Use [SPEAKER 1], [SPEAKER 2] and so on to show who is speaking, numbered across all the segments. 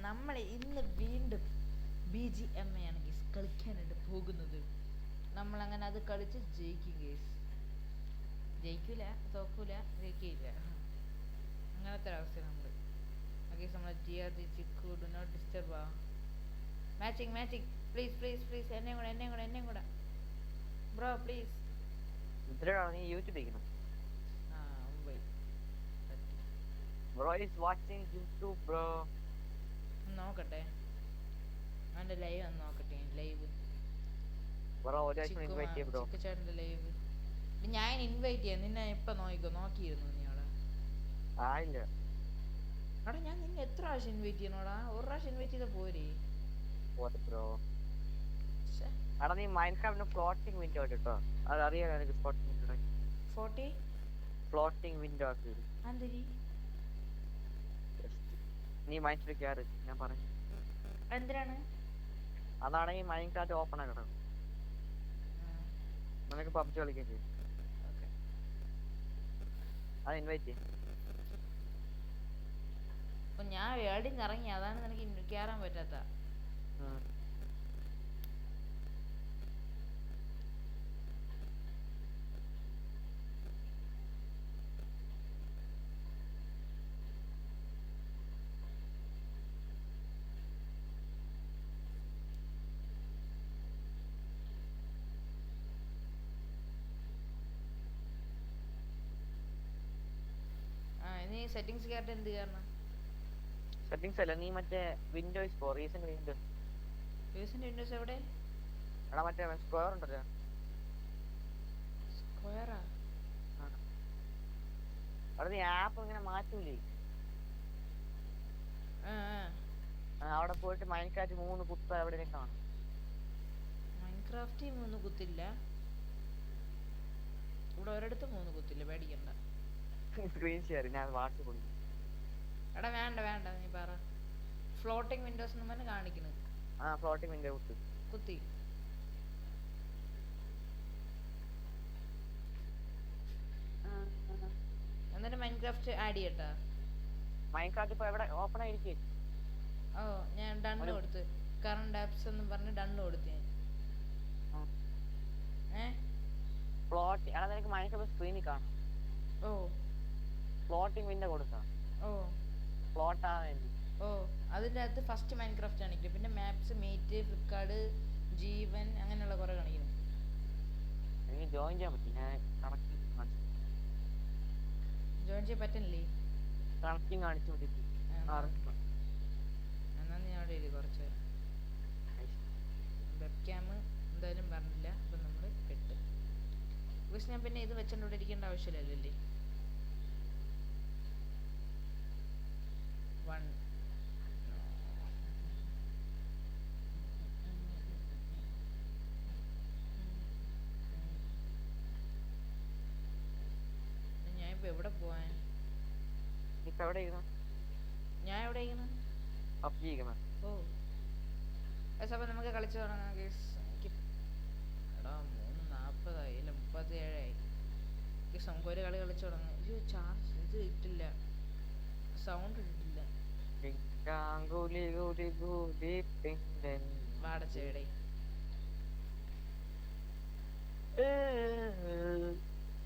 [SPEAKER 1] നമ്മൾ ഇന്ന് വീണ്ടും BGMA ആണ് ഗീസ് കളിക്കാനായിട്ട് പോകുന്നത്. നമ്മളങ്ങനെ അത് കളിച്ച് ജയിക്കും ഗീസ്. ജയിക്കൂല, തോക്കൂല, ജയിക്കില്ല, അങ്ങനത്തെ ഒരവസ്ഥ നമ്മൾ ഗീസ്. നമ്മളെ TRG ചിക്കു ഡു നോട്ട് ഡിസ്റ്റർബ് ആ മാച്ചിങ് പ്ലീസ് പ്ലീസ് പ്ലീസ് എന്നെ കൂടെ ബ്രോ പ്ലീസ്.
[SPEAKER 2] നീ YouTube bro is watching YouTube bro.
[SPEAKER 1] നോക്കട്ടെ അവൻ്റെ ലൈവ് ഒന്ന് നോക്കട്ടെ. ലൈവ്
[SPEAKER 2] ബ്രോ ഒരു ആഴ്ച ഇൻവൈറ്റ് ചെയ്യ ബ്രോ.
[SPEAKER 1] ചിക്കുചേട്ടൻ്റെ ലൈവ് ഞാൻ ഇൻവൈറ്റ് ചെയ്യാം. നിന്നെ എപ്പോൾ നോക്കിയിരുന്നു നീ അവിടെ?
[SPEAKER 2] ആയില്ല
[SPEAKER 1] എടാ ഞാൻ നിന്നെ എത്ര പ്രാവശ്യം ഇൻവൈറ്റ് ചെയ്യണോടാ? ഒരു പ്രാവശ്യം ഇൻവൈറ്റ് ചെയ്താൽ പോരെ
[SPEAKER 2] ബ്രോ. എടാ നീ മൈൻക്രാഫ്റ്റിന് ഫ്ലോട്ടിംഗ് വിൻഡോ കേട്ടോ, അത് അറിയാലോ എനിക്ക്. ഫ്ലോട്ടിംഗ് വിൻഡോ
[SPEAKER 1] 40
[SPEAKER 2] ഫ്ലോട്ടിംഗ് വിൻഡോ ആക്കി
[SPEAKER 1] അന്തരി
[SPEAKER 2] നീ മൈൻക്രാഫ്റ്റ് കയറി. ഞാൻ പറഞ്ഞു
[SPEAKER 1] എന്തിനാണ്?
[SPEAKER 2] അതാണ് ഈ മൈൻക്രാഫ്റ്റ് ഓപ്പൺ ആക്കണം. നിനക്ക് പബ്ജി കളിക്കാൻ ചെയ്യും. അത് ഇൻവൈറ്റ് ചെയ്യും.
[SPEAKER 1] അപ്പൊ ഞാൻ വേൾഡിൽ നിന്ന് ഇറങ്ങി, അതാണ് നിനക്ക് കയറാൻ പറ്റാത്ത. നീ സെറ്റിംഗ്സ് കയറിട്ട് എന്ത് കാരണം?
[SPEAKER 2] സെറ്റിംഗ്സ് അല്ല, നീ മറ്റേ വിൻഡോസ് പോ. റീസെന്റ്
[SPEAKER 1] വിൻഡോസ് എവിടെ?
[SPEAKER 2] എടാ മറ്റേ സ്ക്വയർ ഉണ്ടല്ലോ.
[SPEAKER 1] സ്ക്വയറാ?
[SPEAKER 2] അവിടെ നീ ആപ്പ് ഇങ്ങനെ മാറ്റൂലേ, അവിടെ പോയിട്ട് മൈൻക്രാഫ്റ്റ് 3 കുത്ത എവിടെ കാണും.
[SPEAKER 1] മൈൻക്രാഫ്റ്റ് 3 കുത്തില്ല, ഇവിടെ ഒരിടത്ത് 3 കുത്തില്ല, പേടിക്കണ്ട.
[SPEAKER 2] സ്ക്രീൻ ഷെയർ ഞാൻ വാട്സ്ആപ്പ് കൊടുക്കും.
[SPEAKER 1] എടാ വേണ്ട നീ പറ. ഫ്ലോട്ടിംഗ് വിൻഡോസ് എന്ന് പറഞ്ഞ് കാണിക്കുന്നു.
[SPEAKER 2] ഫ്ലോട്ടിംഗ് വിൻഡോ കുത്തി.
[SPEAKER 1] എന്നിട്ട് മൈൻക്രാഫ്റ്റ് ആഡ് ചെയ്യട്ടാ?
[SPEAKER 2] മൈൻക്രാഫ്റ്റ് ഇപ്പൊ എവിടെ ഓപ്പൺ ആയിരിക്കും?
[SPEAKER 1] ഓ ഞാൻ ഡണ്ണ് കൊടുത്ത്. കറണ്ട് ആപ്സ് എന്ന് പറഞ്ഞ് ഡണ്ണ് കൊടുത്ത് ഞാൻ.
[SPEAKER 2] ഫ്ലോട്ടിംഗ് അതാ നിനക്ക് മൈൻക്രാഫ്റ്റ് സ്ക്രീനിൽ കാണാം.
[SPEAKER 1] ഓ
[SPEAKER 2] ഫ്ലോട്ടിംഗ് വിൻഡോ കൊടുക്കാം. ഫ്ലോട്ട് ആവേണ്ടി.
[SPEAKER 1] അതിൻ്റെ അകത്ത് ഫസ്റ്റ് മൈൻക്രാഫ്റ്റ് കാണിക്കും, പിന്നെ മാപ്സ്, മീറ്റ്, ഫ്ലിപ്കാർട്ട്, ജീവൻ, അങ്ങനെയുള്ള കുറെ കാണിക്കുന്നു.
[SPEAKER 2] എനിക്ക് ജോയിൻ ചെയ്യാൻ പറ്റും. ഞാൻ
[SPEAKER 1] ജോയിൻ ചെയ്യാൻ പറ്റുന്നില്ലേ?
[SPEAKER 2] കണക്റ്റിംഗ് കാണിച്ചു പറ്റി.
[SPEAKER 1] എന്നാ നീ അവിടെ ഇരി കുറച്ച്. വെബ് ക്യാം എന്തായാലും പറഞ്ഞില്ല, അപ്പം നമ്മൾ പെട്ട്. പക്ഷെ ഞാൻ പിന്നെ ഇത് വെച്ചോണ്ട് ഇരിക്കേണ്ട ആവശ്യമില്ലല്ലേ. ഞാനിപ്പോ എവിടെ പോവാൻ? ഞാൻ എവിടെ അപ്പൊ നമുക്ക് കളിച്ചു തുടങ്ങാം. എടാ 3:40 ഇല്ല 37 നമുക്കൊരു കളി കളിച്ചു തുടങ്ങാം. ചാർജ് ഇത് ഇട്ടില്ല, സൗണ്ട് ഇട്ടിട്ടില്ല. വാടച്ചേടേ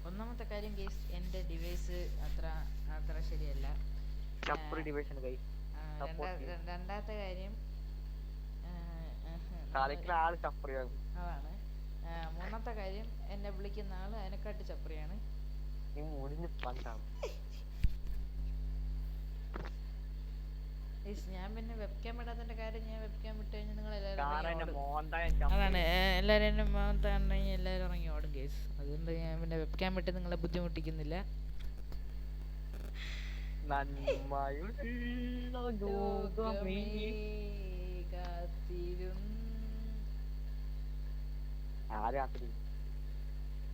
[SPEAKER 1] ഒന്നാമത്തെ കാര്യം കേസ് എൻ്റെ ഡിവൈസ് അത്ര ശരിയല്ല. രണ്ടാമത്തെ കാര്യം അതാണ്. മൂന്നാമത്തെ കാര്യം എന്നെ വിളിക്കുന്ന ആള് അതിനെക്കാട്ടി ചപ്രിയാണ്. ഞാൻ പിന്നെ വെബ് ക്യാം ഇടാത്തതിന്റെ കാര്യം, ഞാൻ വെബ് ക്യാം ഇട്ട് കഴിഞ്ഞാൽ നിങ്ങൾ അതാണ് എല്ലാവരും എന്നെ മോന്താണെങ്കിൽ എല്ലാവരും ഇറങ്ങി ഓടും കേസ്. അതുകൊണ്ട് ഞാൻ പിന്നെ വെബ് ക്യാം ഇട്ട് നിങ്ങളെ ബുദ്ധിമുട്ടിക്കുന്നില്ല.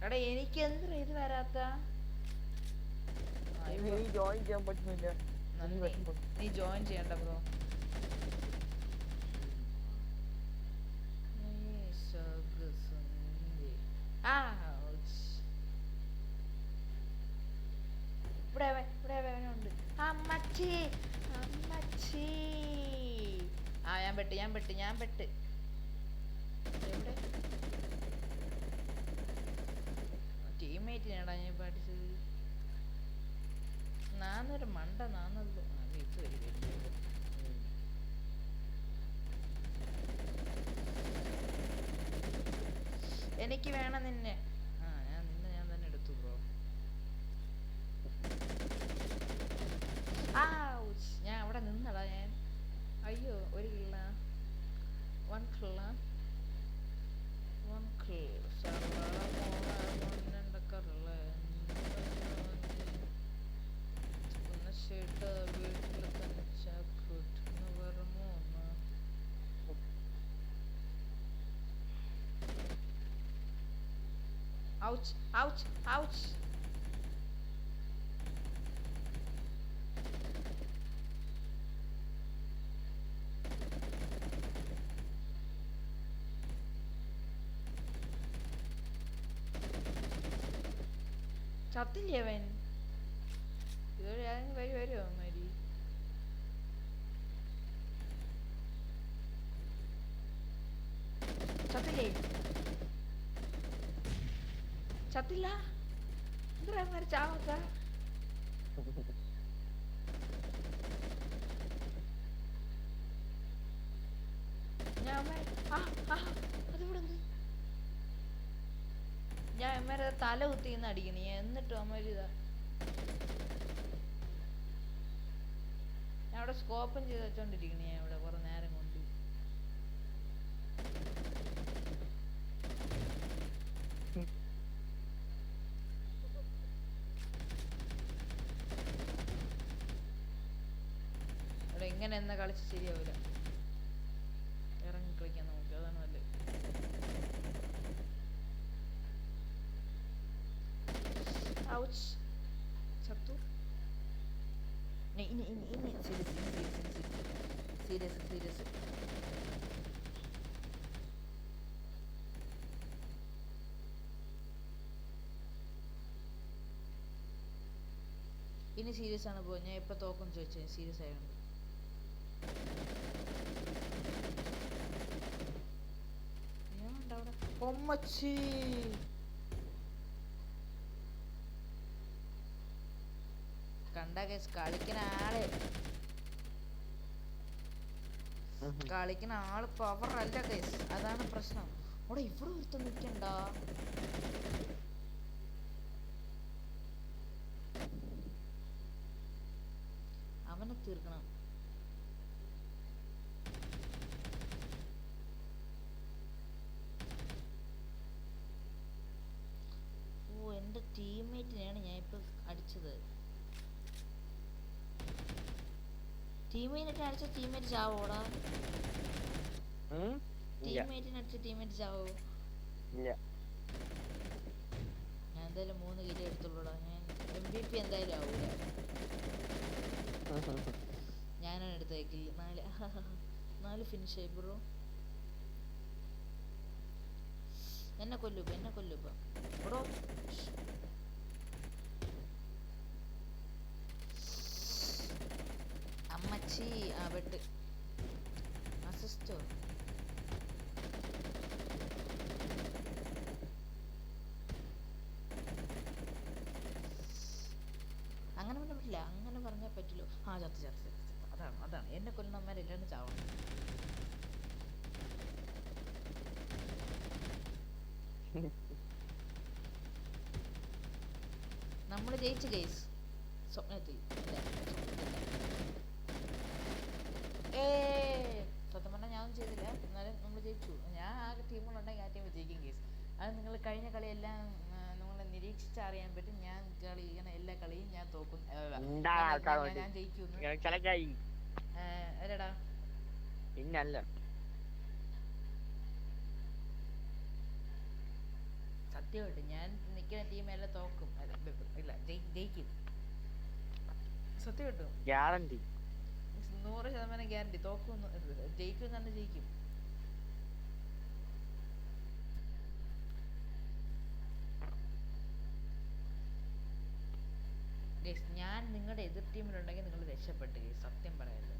[SPEAKER 1] എടാ എനിക്ക് എന്താ ഇത് വരാത്ത?
[SPEAKER 2] ജോയിൻ ചെയ്യാൻ പറ്റുന്നില്ല.
[SPEAKER 1] നീ ജോയിൻ ചെയ്യണ്ട ബ്രോ. ഇവിടെ ഉണ്ട്. അമ്മച്ചി ആ ഞാൻ പെട്ട് എവിടെ ടീംമേറ്റിനാടാ ഞാൻ പഠിച്ചത്. നാന്നൊരു മണ്ട നാന്നത് എനിക്ക് വേണം നിന്നെ. ഞാൻ തന്നെ എടുത്തു ബ്രോ. ഞാൻ അവിടെ നിന്നടാ ഞാൻ. അയ്യോ ഒരു കിള്ള വൺ കിള്ള വീട്ടിൽ തന്നെ ചാക്കൂട്ടിന് വരുമോ? Ouch ouch ouch. ചത്തില്ലേ അവൻ? വരുമോ മരി? ചത്തില്ല എന്തിനാ ചാവക്ക? ഞാൻ അമ്മേരെ തല കുത്തിന്ന് അടിക്കണേ എന്നിട്ടും അമ്മര് ഇതാ. ഞാൻ അവിടെ സ്കോപ്പും ചെയ്ത് വെച്ചോണ്ടിരിക്കണേ അവിടെ കുറെ നേരം കൊണ്ട്. അവിടെ എങ്ങനെ എന്നാ കളിച്ച് ശരിയാവൂല. ഇറങ്ങി കളിക്കാൻ നോക്കി, അതാണ് നല്ലത്. ഔച്ച് ചത്തു. ഇനി സീരിയസ്. ഇനി സീരിയസ് ആണ് പോ. ഞാൻ എപ്പോ തോക്കും ചോദിച്ചേ സീരിയസ് ആയതുകൊണ്ട്. ഒമ്മച്ചി കണ്ട കേസ് കളിക്കുന്ന ആള് പവർ അല്ല കേസ്, അതാണ് പ്രശ്നം. അവിടെ ഇവിടെ ഒരുത്തം നിൽക്കണ്ട. അവനെ തീർക്കണം. എന്റെ ടീംമേറ്റിനെയാണ് ഞാൻ ഇപ്പൊ അടിച്ചത്. ടീംമേറ്റിനെ അടിച്ച ടീംമേറ്റ് ചാവോടാ? ടീംമേറ്റിനെ അടിച്ച ടീംമേറ്റ് ചാവോ? ഞാൻ എന്തായാലും 3 കിലോ എടുത്തുള്ളൂടാ. ഞാൻ MVP എന്തായാലും ആവൂല. ഞാനാണ് എടുത്തേക്ക് 4 ഫിനിഷ് ആയി ബ്രോ. എന്നെ കൊല്ലുപ്പ ബ്രോ. അമ്മച്ചി വെട്ട് അസിസ്റ്റോ. അങ്ങനെ പറഞ്ഞ പറ്റില്ല, അങ്ങനെ പറഞ്ഞാൽ പറ്റില്ലോ. ചത്ത് അതാണ് എന്നെ കൊല്ലുന്നവന്മാരെല്ലാം ചാവണം. നമ്മൾ ജയിച്ചു ഗൈസ് സ്വപ്നത്തിൽ. സത്യം പറഞ്ഞാൽ ഞാനൊന്നും ചെയ്തില്ല, എന്നാലും നമ്മൾ ജയിച്ചു. ഞാൻ ആ ടീമുകളുണ്ടെങ്കിൽ ആ ടീം ജയിക്കും ഗൈസ്. അത് നിങ്ങൾ കഴിഞ്ഞ കളിയെല്ലാം നിങ്ങൾ നിരീക്ഷിച്ചറിയാൻ പറ്റും. ഞാൻ കളിക്കുന്ന എല്ലാ കളിയും ഞാൻ തോക്കും, ഞാൻ ജയിക്കുന്നു. അല്ലടാ
[SPEAKER 2] പിന്നല്ല,
[SPEAKER 1] സത്യമായിട്ട് ഞാൻ നിൽക്കുന്ന ടീമെല്ലാം തോക്കും. ഇല്ല ജയിക്കും, സത്യമായിട്ടും
[SPEAKER 2] ഗ്യാരണ്ടി,
[SPEAKER 1] 100% ഗ്യാരണ്ടി. തോക്കും, ജയിക്കും തന്നെ ജയിക്കും. ഞാൻ നിങ്ങളുടെ എതിർ ടീമിലുണ്ടെങ്കിൽ നിങ്ങൾ രക്ഷപ്പെട്ടു. സത്യം പറയല്ലോ,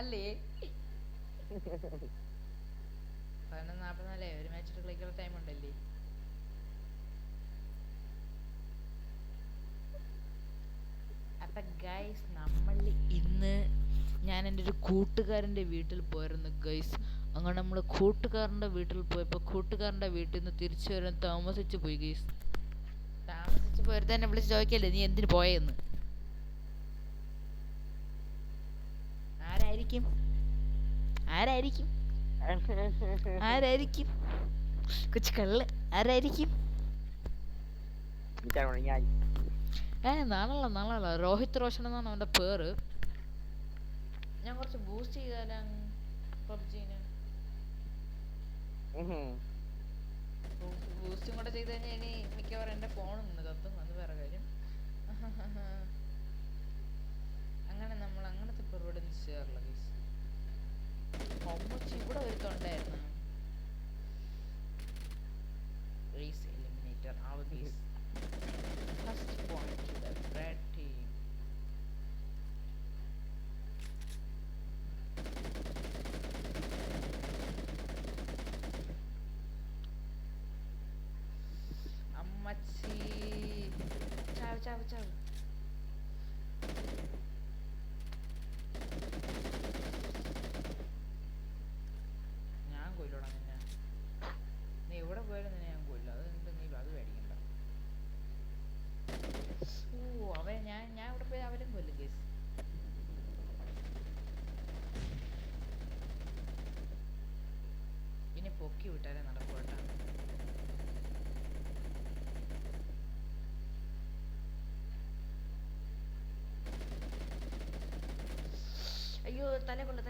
[SPEAKER 1] അല്ലേ? 11:44 ഒരു മാച്ച് കളിക്കുന്ന ടൈം ഉണ്ടല്ലേ? അപ്പൊ ഗൈസ് നമ്മൾ ഇന്ന് ഞാൻ എൻ്റെ ഒരു കൂട്ടുകാരൻ്റെ വീട്ടിൽ പോയിരുന്നു ഗൈസ്. അങ്ങനെ നമ്മൾ കൂട്ടുകാരൻ്റെ വീട്ടിൽ പോയപ്പോൾ കൂട്ടുകാരൻ്റെ വീട്ടിൽ നിന്ന് തിരിച്ചു വരാൻ താമസിച്ചു പോയി ഗൈസ്. താമസിച്ചു പോയത് തന്നെ വിളിച്ച് ചോദിക്കല്ലേ നീ എന്തിനു പോയെന്ന്. ആരായിരിക്കും ആരായിരിക്കും ആരായിരിക്കും കൊച്ചു കള്ള് ആരായിരിക്കും? നാളല്ല രോഹിത് റോഷൻ എന്നാണ് അവൻ്റെ പേര്. ഞാൻ കുറച്ച് ബൂസ്റ്റ് ചെയ്താലാ പബ്ജിന്. ബൂസ്റ്റും കൂടെ ചെയ്ത് കഴിഞ്ഞാൽ ഇനി മിക്കവാറും എൻ്റെ ഫോൺ നിന്ന് കത്തും. അത് വേറെ കാര്യം. അങ്ങനെ നമ്മൾ അങ്ങനത്തെ പരിപാടി ഒന്നും ചെയ്യാറില്ല ഗൈസ്. അമ്മച്ചി ഇവിടെ ഒരുത്തുണ്ടായിരുന്നു. Race eliminator always first point to the red team. അമ്മച്ചി ചാവ് ചാവ് ചാവ്. ഞാൻ കൊല്ലോടാ നിന്നെ. നീ എവിടെ പോയാലും നിന്നെ ഞാൻ കൊല്ലും. അത് നീ അത് പേടിക്കണ്ട. ഓ അവൻ ഞാൻ ഇവിടെ പോയി അവരും കൊല്ലും കേസ്. ഇനി പൊക്കി വിട്ടാലേ നടക്കൂട്ടാ. അയ്യോ തല കൊള്ള.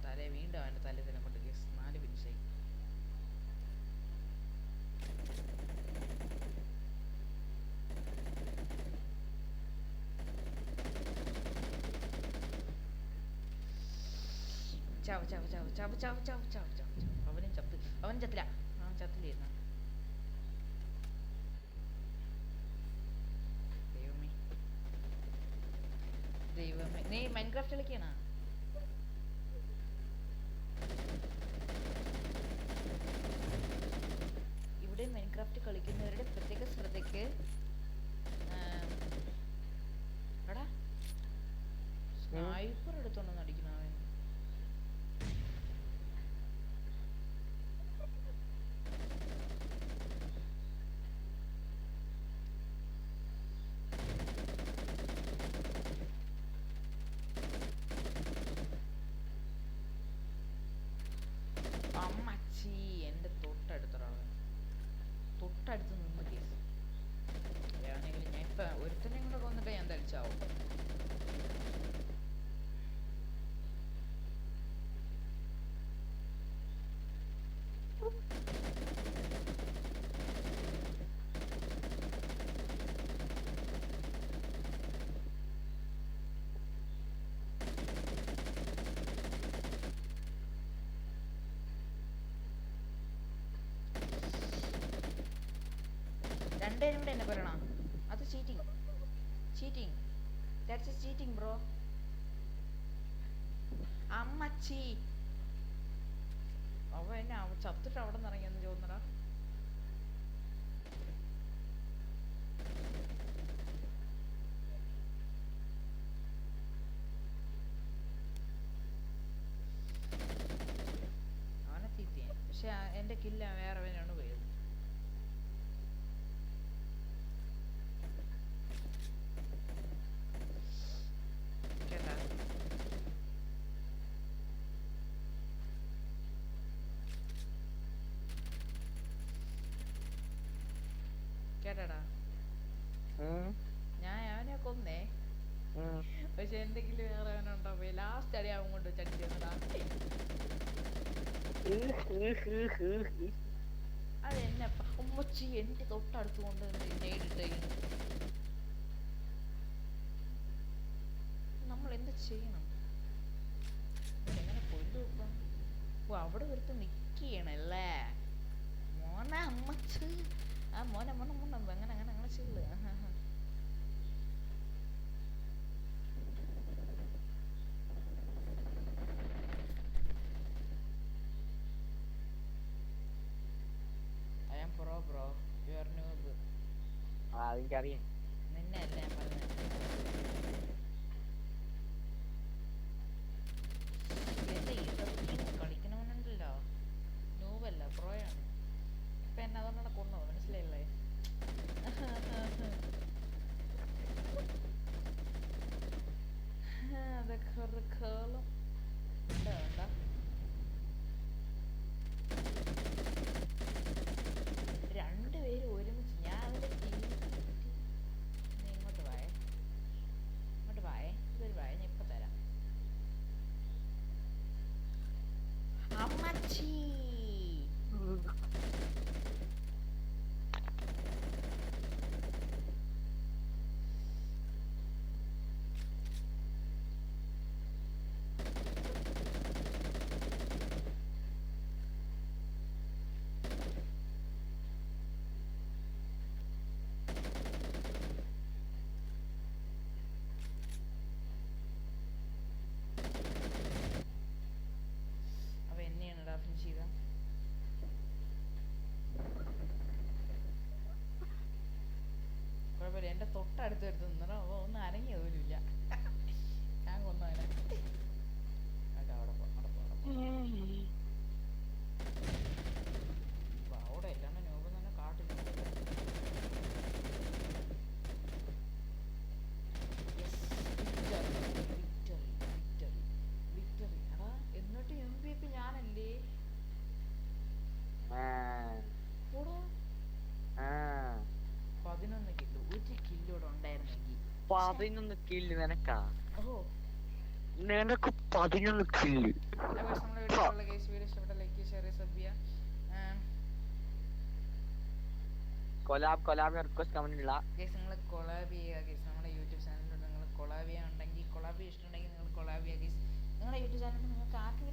[SPEAKER 1] തല വീണ്ടും അവൻ്റെ തല തന്നെ കൊണ്ട് കേസ് 4 ഫിനിഷായി. ചാവ് ചാവ് ചാവ് ചാവ് ചാവ് ചാവ് ചാവ് ചാവ് ചാവ്. അവനും ചത്തില്ല. അവൻ ചത്തില്ലായിരുന്നു. ദൈവമേ നീ മൈൻക്രാഫ്റ്റ് കളിക്കണ? ഇവിടെ മൈൻക്രാഫ്റ്റ് കളിക്കുന്നവരുടെ പ്രത്യേക ശ്രദ്ധയ്ക്ക് എടാ സ്നൈപ്പർ എടുത്തോണ്ടെന്ന് അടിക്കുന്ന അവൻ. അമ്മച്ചി എൻ്റെ തൊട്ടടുത്ത് നിന്ന് കേസ്. വേണമെങ്കിൽ ഞാൻ ഇപ്പം ഒരുത്തനെ കൂടെ കൊന്നിട്ട് ഞാൻ തളിച്ചാവും. രണ്ടുപേരും കൂടെ എന്നെ പറയണം. അത് ചീറ്റിംഗ്. That's cheating bro. അമ്മച്ചി അവൻ ചത്തിട്ട് അവിടെ നിന്ന് ഇറങ്ങിയെന്ന് ചോദിച്ചടാ. അവനെ തീറ്റിയെ. പക്ഷെ എൻ്റെ കില്ല വേറെ അവനാണ് പോയത്. കേട്ടാടാ ഞാൻ അവനെ കൊന്നേ. പക്ഷെ എന്തെങ്കിലും വേറെ അവനുണ്ടോ പോയി ലാസ്റ്റ് അടി അവൻ കൊണ്ട് ചടിച്ചതാ. അതെന്നെ ഉമ്മച്ചി എൻ്റെ തൊട്ടടുത്ത് കൊണ്ട് നേരിട്ട് നമ്മൾ എന്ത് ചെയ്യണം? എങ്ങനെ കൊല്ലു ഇപ്പം? അവിടെ ഒരുത്ത് നിക്കണല്ലേ മോനെ അമ്മച്ച് ആ മോനെ മോനെ മോനെ അങ്ങനെ അങ്ങനെ അങ്ങനെ ചെയ്യില്ല I am pro bro. You are noob.
[SPEAKER 2] അതെനിക്കറിയാം.
[SPEAKER 1] നിന്നെ അല്ല ഞാൻ പറഞ്ഞത്. എന്റെ ഇടത്തിൽ കളിക്കണവനുണ്ടല്ലോ noob അല്ല പ്രോയാണ്. ഇപ്പൊ എന്നെ അതുകൊണ്ടാണ് കൊന്നത് മനസ്സിലായില്ലേ? അതൊക്കെ ഒരു കേളും വേണ്ട. രണ്ടുപേരും ഒരുമിച്ച് ഞാൻ അതിന്റെ ഇങ്ങോട്ട് വായേ ഇങ്ങോട്ട് വായേ ഇതൊരു വായ ഞാൻ ഇപ്പൊ തരാം. അമ്മച്ചി അവ എന്നെയാണ് ഡാഫിൻ ചെയ്ത. കുഴപ്പമില്ല എന്റെ തൊട്ടടുത്ത് വരുത്ത് നിന്നോ അവ ഒന്നും അനങ്ങിയ പോലും ഇല്ല. ഞാൻ കൊന്നവനെ അവിടെ പോ അവിടെ പോ അവിടെ പോ. അവിടെ ഇല്ലാണ്ട് നോബ് തന്നെ കാട്ടില്ല. എന്നിട്ട് MVP ഞാനല്ലേ കൂടെ 11 കിലോ ഒരു കില്ലോടെ ഉണ്ടായിരുന്നെങ്കിൽ
[SPEAKER 2] 11 കില്ല് നിനക്കാ?
[SPEAKER 1] ഓഹോ
[SPEAKER 2] നിനക്ക് 11 കില്ല്?
[SPEAKER 1] നമ്മുടെ വീഡിയോയുള്ള കേസ് വീഡിയോ ഇഷ്ടപ്പെട്ട ലൈക്ക് ഷെയർ സബ് ചെയ്യാം.
[SPEAKER 2] കൊലാബ് റിക്വസ്റ്റ് കമന്റ് ഇല്ല
[SPEAKER 1] കേസ് നിങ്ങൾ കൊളാബ് ചെയ്യുക കേസ്. നമ്മുടെ യൂട്യൂബ് ചാനലിലൂടെ നിങ്ങൾ കൊളാബ് ചെയ്യാനുണ്ടെങ്കിൽ കൊളാബ് ഇഷ്ടമുണ്ടെങ്കിൽ നിങ്ങൾ കൊളാബ് ചെയ്യുക കേസ്. നിങ്ങളുടെ യൂട്യൂബ് ചാനലിൽ നിങ്ങൾക്ക് ആർക്കെങ്കിലും